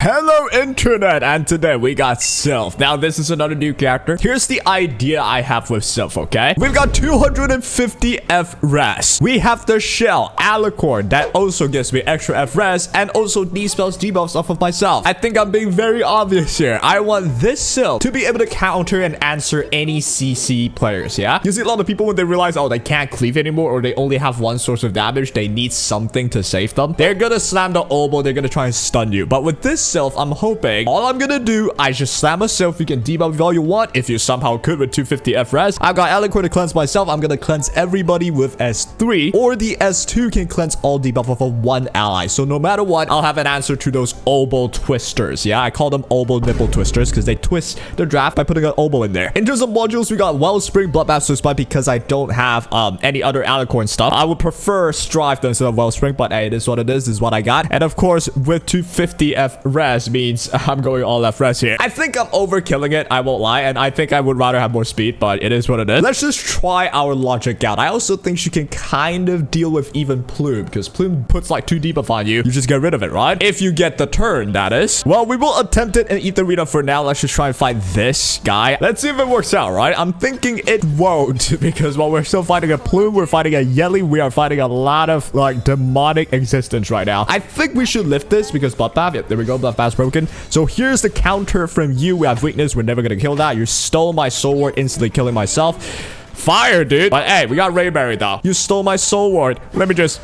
Hello internet, and today we got Sylph. Now this is another new character. Here's the idea I have with Sylph, okay? We've got 250 EFF RES. We have the shell, alicorn, that also gives me extra EFF RES, and also these spells debuffs off of myself. I think I'm being very obvious here. I want this Sylph to be able to counter and answer any CC players, yeah? You see a lot of people when they realize, oh, they can't cleave anymore, or they only have one source of damage, they need something to save them. They're gonna slam the elbow, they're gonna try and stun you. But with this Sylph, I'm hoping all I'm gonna do, I just slam a Sylph. You can debuff if all you want if you somehow could with 250 EFF RES. I've got Alicorn to cleanse myself. I'm gonna cleanse everybody with S3, or the S2 can cleanse all debuff of a one ally. So no matter what, I'll have an answer to those elbow twisters. Yeah, I call them elbow nipple twisters because they twist the draft by putting an elbow in there. In terms of modules, we got Wellspring, Bloodbath, so Spite because I don't have any other Alicorn stuff. I would prefer Strive instead of Wellspring, but hey, it is what it is. This is what I got. And of course, with 250 EFF RES means I'm going all EFF RES here. I think I'm overkilling it, I won't lie, and I think I would rather have more speed, but it is what it is. Let's just try our logic out. I also think she can kind of deal with even Plume, because Plume puts like 2 debuff on you. You just get rid of it, right? If you get the turn, that is. Well, we will attempt it in Etheria for now. Let's just try and fight this guy. Let's see if it works out, right? I'm thinking it won't, because while we're still fighting a Plume, we're fighting a Yelly. We are fighting a lot of like demonic existence right now. I think we should lift this because Bloodbath, yep, there we go, Bloodbath's broken. So here's the counter from you. We have weakness. We're never gonna kill that. You stole my soul ward, instantly killing myself. Fire, dude. But hey, we got raymerry though. You stole my soul ward. Let me just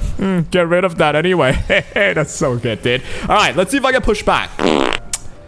get rid of that anyway. Hey, that's so good, dude. All right, let's see if I can push back.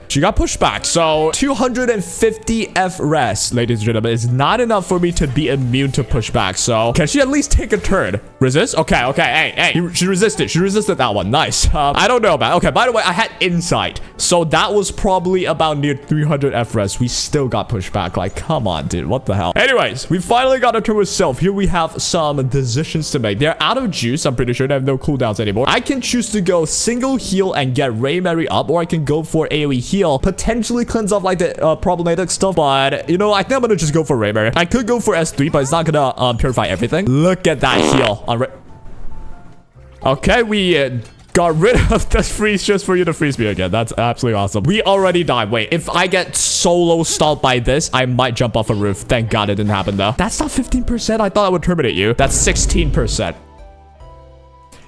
She got pushed back. So 250 EFF RES, ladies and gentlemen, is not enough for me to be immune to pushback. So can she at least take a turn? Resist? Okay. Hey, she resisted. She resisted that one. Nice. I don't know, man. Okay, by the way, I had insight. So that was probably about near 300 EFF RES. We still got pushed back. Like, come on, dude. What the hell? Anyways, we finally got a turn with Sylph. Here we have some decisions to make. They're out of juice. I'm pretty sure they have no cooldowns anymore. I can choose to go single heal and get raymerry up, or I can go for AoE heal, potentially cleanse off like the problematic stuff, but you know, I think I'm gonna just go for raymerry. I could go for S3, but it's not gonna purify everything. Look at that heal on okay, we got rid of the freeze just for you to freeze me again. That's absolutely awesome. We already died. Wait, if I get solo stalled by this, I might jump off a roof. Thank God it didn't happen though. That's not 15%. I thought I would terminate you. That's 16%.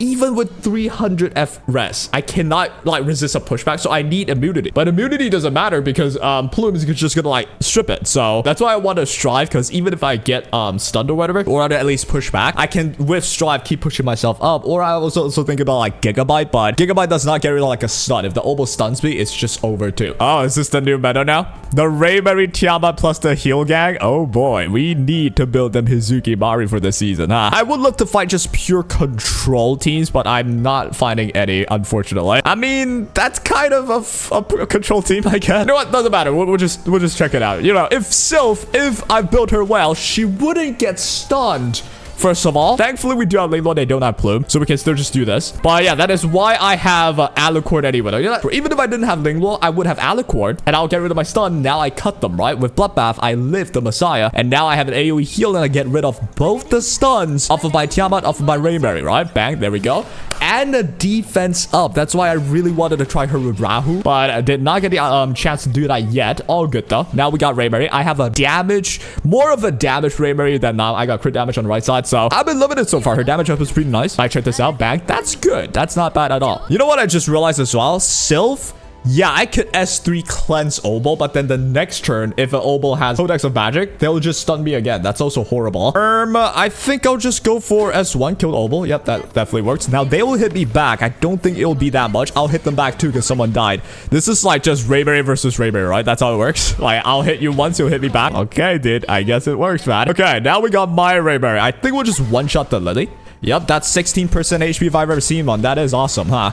Even with 300 EFF RES, I cannot like resist a pushback, so I need immunity. But immunity doesn't matter because Plume is just gonna like strip it. So that's why I want to Strive, because even if I get stunned or whatever, or at least push back, I can with Strive keep pushing myself up. Or I also think about like Gigabyte, but Gigabyte does not get rid of like a stun. If the elbow stuns me, it's just over too. Oh, is this the new meta now? The raymerry Tiamat plus the heal gang? Oh boy, we need to build them Hizuki Mari for this season, huh? I would love to fight just pure control teams, but I'm not finding any, unfortunately. I mean, that's kind of a control team, I guess. You know what? Doesn't matter. We'll just check it out. You know, if Sylph, if I built her well, she wouldn't get stunned. First of all, thankfully we do have Linglo, they don't have Plume, so we can still just do this. But yeah, that is why I have Alicorn anyway. You know, even if I didn't have Linglo, I would have Alicorn, and I'll get rid of my stun. Now I cut them, right? With Bloodbath, I live the Messiah, and now I have an AoE heal, and I get rid of both the stuns off of my Tiamat, off of my raymerry, right? Bang, there we go. And a defense up. That's why I really wanted to try her with Rahu, but I did not get the chance to do that yet. All good though. Now we got raymerry. I have a damage, more of a damage raymerry than now. I got crit damage on the right side, so I've been loving it so far. Her damage up is pretty nice. I checked this out. Bang. That's good. That's not bad at all. You know what I just realized as well? Sylph. Yeah, I could S3 cleanse Obol, but then the next turn, if an Obol has Codex of Magic, they'll just stun me again. That's also horrible. I think I'll just go for S1, kill Obol. Yep, that definitely works. Now, they will hit me back. I don't think it'll be that much. I'll hit them back too because someone died. This is like just raymerry versus raymerry, right? That's how it works. Like, I'll hit you once, you'll hit me back. Okay, dude. I guess it works, man. Okay, now we got my raymerry. I think we'll just one-shot the Lily. Yep, that's 16% HP if I've ever seen one. That is awesome, huh?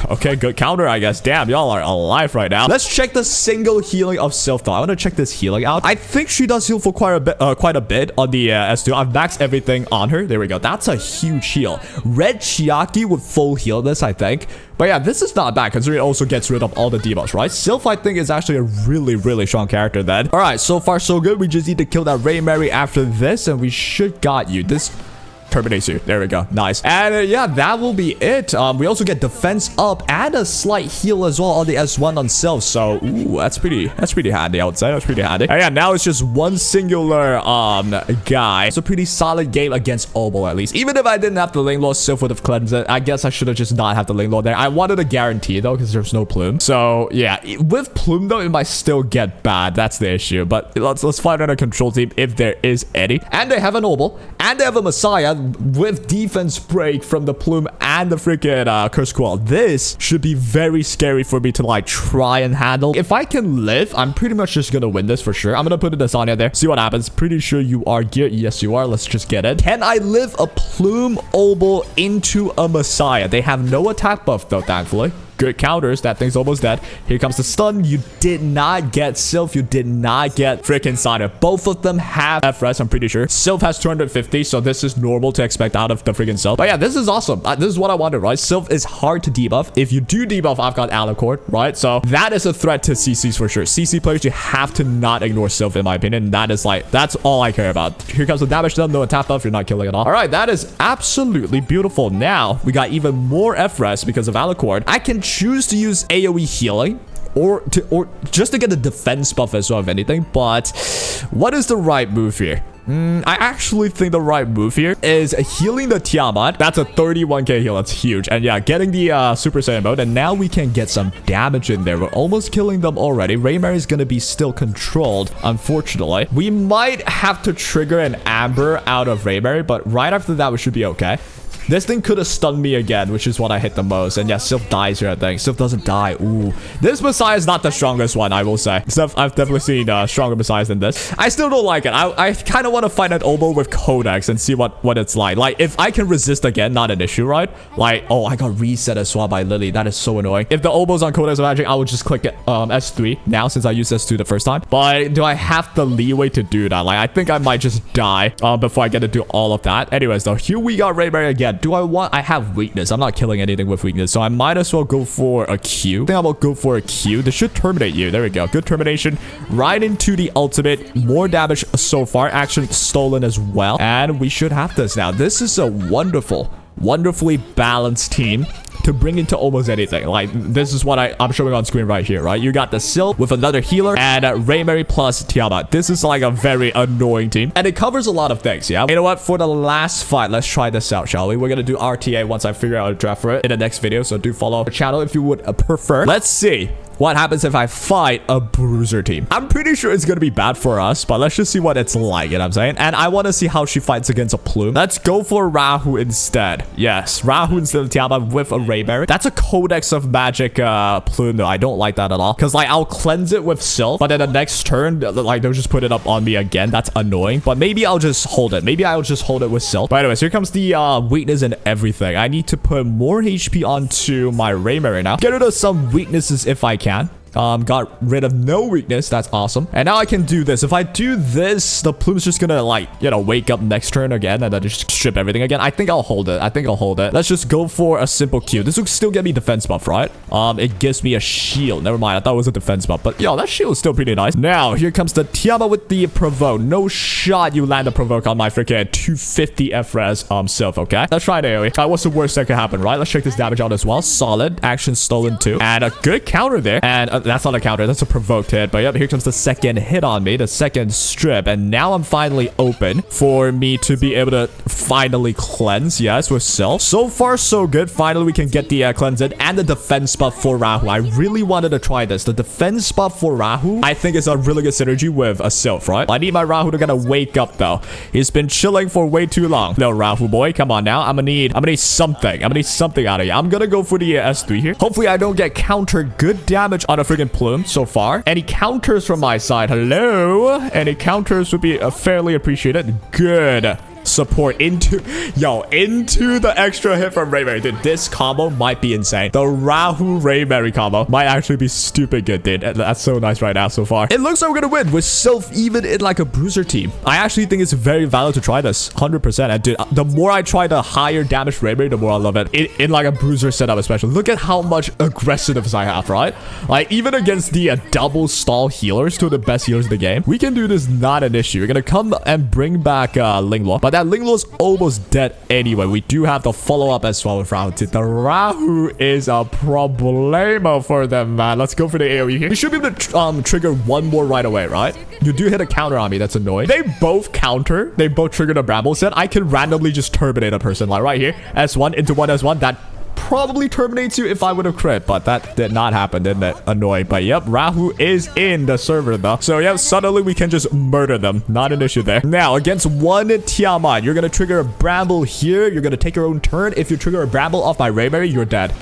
Okay, good counter, I guess. Damn, y'all are alive right now. Let's check the single healing of Sylph, though. I want to check this healing out. I think she does heal for quite a bit on the S2. I've maxed everything on her. There we go. That's a huge heal. Red Chiaki would full heal this, I think. But yeah, this is not bad, considering it also gets rid of all the debuffs, right? Sylph, I think, is actually a really, really strong character then. All right, so far, so good. We just need to kill that raymerry after this, and we should got you. This terminates you. There we go. Nice. And yeah, that will be it. We also get defense up and a slight heal as well on the S1 on Sylph. So, ooh, that's pretty handy, I would say. That's pretty handy. And yeah, now it's just one singular guy. It's a pretty solid game against Obo, at least. Even if I didn't have the lane lord, Sylph would have cleansed it. I guess I should have just not have the lane lord there. I wanted a guarantee though, because there's no plume. So yeah, with plume though, it might still get bad. That's the issue. But let's find out a control team if there is any. And they have an Obo, and they have a Messiah with defense break from the plume and the freaking curse coil. This should be very scary for me to like try and handle. If I can live, I'm pretty much just gonna win this for sure. I'm gonna put a Desanya there, see what happens. Pretty sure you are geared. Yes, you are. Let's just get it. Can I live a plume Obo into a Messiah? They have no attack buff though, thankfully. Good counters. That thing's almost dead. Here comes the stun. You did not get Sylph. You did not get freaking Sana. Both of them have EFF RES, I'm pretty sure. Sylph has 250, so this is normal to expect out of the freaking Sylph. But yeah, this is awesome. This is what I wanted, right? Sylph is hard to debuff. If you do debuff, I've got Alicord, right? So that is a threat to CCs for sure. CC players, you have to not ignore Sylph, in my opinion. That is like, that's all I care about. Here comes the damage done. No attack buff. You're not killing at all. All right, that is absolutely beautiful. Now, we got even more EFF RES because of Alicord. I can choose to use AoE healing or just to get the defense buff as well, if anything. But what is the right move here? I actually think the right move here is healing the Tiamat. That's a 31k heal. That's huge. And yeah, getting the Super Saiyan mode. And now we can get some damage in there. We're almost killing them already. Raymerry is going to be still controlled, unfortunately. We might have to trigger an Amber out of Raymerry, but right after that, we should be okay. This thing could have stunned me again, which is what I hit the most. And yeah, Sylph dies here, I think. Sylph doesn't die. Ooh. This Messiah is not the strongest one, I will say. I've definitely seen stronger Messiahs than this. I still don't like it. I kind of want to fight an Obo with Codex and see what it's like. Like, if I can resist again, not an issue, right? Like, oh, I got reset as well by Lily. That is so annoying. If the Obo's on Codex of Magic, I would just click it, S3 now, since I used S2 the first time. But do I have the leeway to do that? Like, I think I might just die before I get to do all of that. Anyways, though, here we got Raymerry again. Do I have weakness. I'm not killing anything with weakness, so I might as well go for a Q. I think I will go for a Q. This should terminate you. There we go. Good termination. Right into the ultimate. More damage so far. Action stolen as well. And we should have this now. This is a wonderfully balanced team to bring into almost anything. Like, this is what I'm showing on screen right here, right? You got the Sylph with another healer and Raymerry plus Tiamat. This is like a very annoying team, and it covers a lot of things, yeah? You know what? For the last fight, let's try this out, shall we? We're gonna do RTA once I figure out a draft for it in the next video, so do follow the channel if you would prefer. Let's see what happens if I fight a bruiser team. I'm pretty sure it's gonna be bad for us, but let's just see what it's like, you know what I'm saying? And I want to see how she fights against a plume. Let's go for Rahu instead. Yes, Rahu instead of Tiamat with a Raymerry. That's a Codex of Magic plume though. I don't like that at all, because like I'll cleanse it with Sylph, but then the next turn, like they'll just put it up on me again. That's annoying, but maybe I'll just hold it. Maybe I'll just hold it with Sylph. But anyways, here comes the weakness and everything. I need to put more HP onto my Raymerry now. Get rid of some weaknesses if I can. Got rid of no weakness. That's awesome. And now I can do this. If I do this, the plume's just gonna, like, you know, wake up next turn again and then just strip everything again. I think I'll hold it. Let's just go for a simple Q. This will still get me defense buff, right? It gives me a shield. Never mind. I thought it was a defense buff, but yo, that shield is still pretty nice. Now, here comes the Tiamat with the provoke. No shot you land a provoke on my freaking 250 EFF RES Sylph, okay? Let's try an AoE. What's the worst that could happen, right? Let's check this damage out as well. Solid. Action stolen too. And a good counter there. And that's not a counter. That's a provoked hit. But yep, here comes the second hit on me. The second strip. And now I'm finally open for me to be able to finally cleanse. Yes, with Sylph. So far, so good. Finally, we can get the cleanse in and the defense buff for Rahu. I really wanted to try this. The defense buff for Rahu, I think, is a really good synergy with a Sylph, right? I need my Rahu to kind of wake up, though. He's been chilling for way too long. No, Rahu boy, come on now. I'm gonna need something. I'm gonna need something out of you. I'm gonna go for the S3 here. Hopefully, I don't get countered good damage on a freaking plume so far. Any counters from my side? Hello? Any counters would be fairly appreciated. Good support into the extra hit from Raymerry. Dude, this combo might be insane. The Rahu Raymerry combo might actually be stupid good, dude. That's so nice right now so far. It looks like we're gonna win with Sylph even in like a bruiser team. I actually think it's very valid to try this 100%. And dude, the more I try the higher damage Raymerry, the more I love it. In like a bruiser setup especially. Look at how much aggressiveness I have, right? Like even against the double stall healers, two of the best healers in the game, we can do this, not an issue. We're gonna come and bring back Linglor, but that Linglo's almost dead anyway. We do have the follow-up as well with Rahu. The Rahu is a problemo for them, man. Let's go for the AoE here. We should be able to trigger one more right away, right? You do hit a counter on me. That's annoying. They both counter. They both trigger the Bramble set. I can randomly just terminate a person. Like right here. S1 into 1 S1. That probably terminates you if I would have crit, but that did not happen, didn't it? Annoying. But yep, Rahu is in the server though. So yeah, suddenly we can just murder them. Not an issue there. Now, against one Tiamat, you're gonna trigger a Bramble here. You're gonna take your own turn. If you trigger a Bramble off by raymerry, you're dead.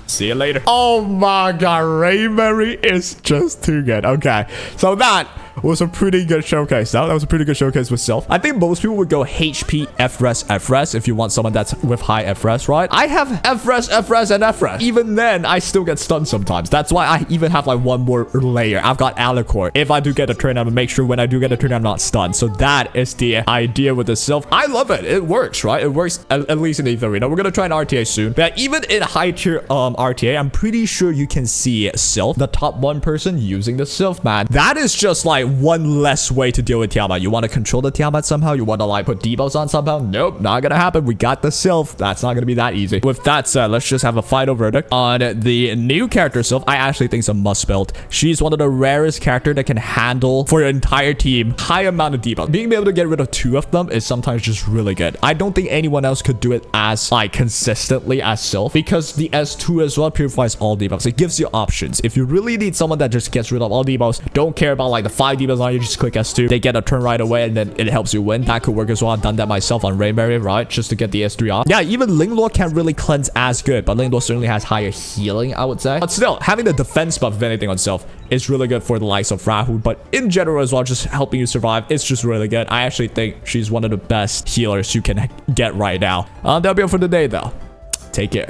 See you later. Oh my god, raymerry is just too good. Okay, so that was a pretty good showcase. That was a pretty good showcase with Sylph. I think most people would go HP, FRES if you want someone that's with high FRES, right? I have FRES, and FRES. Even then, I still get stunned sometimes. That's why I even have like one more layer. I've got Alicorn. If I do get a turn, I'm gonna make sure when I do get a turn, I'm not stunned. So that is the idea with the Sylph. I love it. It works, right? It works at least in the Etheria. Now, we're gonna try an RTA soon. But even in high tier RTA, I'm pretty sure you can see Sylph, the top 1 person using the Sylph, man. That is just like one less way to deal with Tiamat. You want to control the Tiamat somehow? You want to like put debuffs on somehow? Nope, not gonna happen. We got the Sylph. That's not gonna be that easy. With that said, let's just have a final verdict on the new character Sylph. I actually think it's a must build. She's one of the rarest character that can handle for your entire team high amount of debuffs. Being able to get rid of 2 of them is sometimes just really good. I don't think anyone else could do it as like consistently as Sylph, because the S2 as well purifies all debuffs. It gives you options. If you really need someone that just gets rid of all debuffs, don't care about like the 5 debuffs on you, just click S2. They get a turn right away and then it helps you win. That could work as well. I've done that myself on raymerry, right? Just to get the S3 off. Yeah, even Linglo can't really cleanse as good, but Linglo certainly has higher healing, I would say. But still, having the defense buff, if anything, on Sylph is really good for the likes of Rahu, but in general as well, just helping you survive, it's just really good. I actually think she's one of the best healers you can get right now. That'll be it for the day though. Take care.